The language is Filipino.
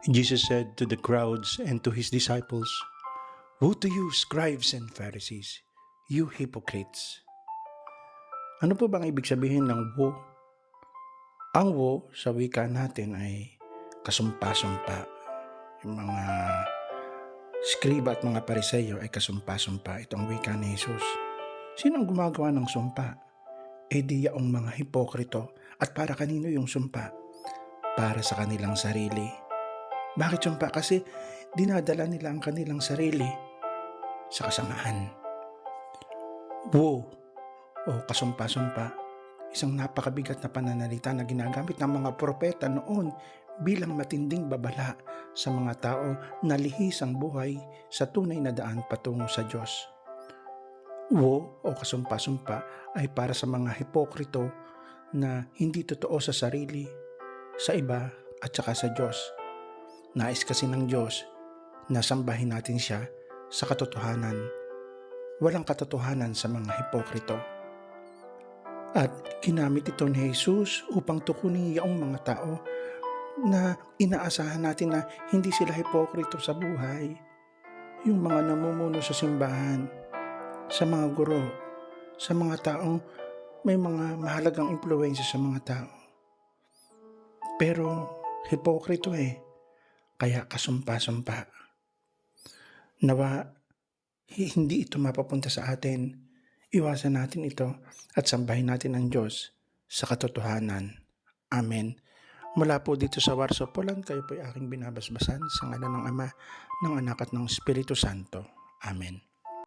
Jesus said to the crowds and to his disciples, "Woe to you, scribes and Pharisees, you hypocrites!" Ano po bang ibig sabihin ng woe? Ang woe sa wika natin ay kasumpa-sumpa. Yung mga skriba at mga pariseyo ay kasumpa-sumpa. Ito ang wika ni Jesus. Sino ang gumagawa ng sumpa? Di yaong mga hipokrito. At para kanino yung sumpa? Para sa kanilang sarili. Bakit sumpa? Kasi dinadala nila ang kanilang sarili sa kasamaan. Woe o kasumpa-sumpa, isang napakabigat na pananalita na ginagamit ng mga propeta noon bilang matinding babala sa mga tao na lihis ang buhay sa tunay na daan patungo sa Diyos. Woe o kasumpa-sumpa ay para sa mga hipokrito na hindi totoo sa sarili, sa iba at saka sa Diyos. Nais kasi ng Diyos na sambahin natin siya sa katotohanan. Walang katotohanan sa mga hipokrito. At ginamit ito ni Jesus upang tukunin yung mga tao na inaasahan natin na hindi sila hipokrito sa buhay. Yung mga namumuno sa simbahan, sa mga guro, sa mga taong may mga mahalagang impluwensya sa mga tao. Pero hipokrito kaya kasumpa-sumpa. Nawa, hindi ito mapapunta sa atin. Iwasan natin ito at sambahin natin ang Diyos sa katotohanan. Amen. Mula po dito sa Warsaw, Poland, kayo po ay aking binabasbasan sa ngalan ng Ama, ng Anak at ng Espiritu Santo. Amen.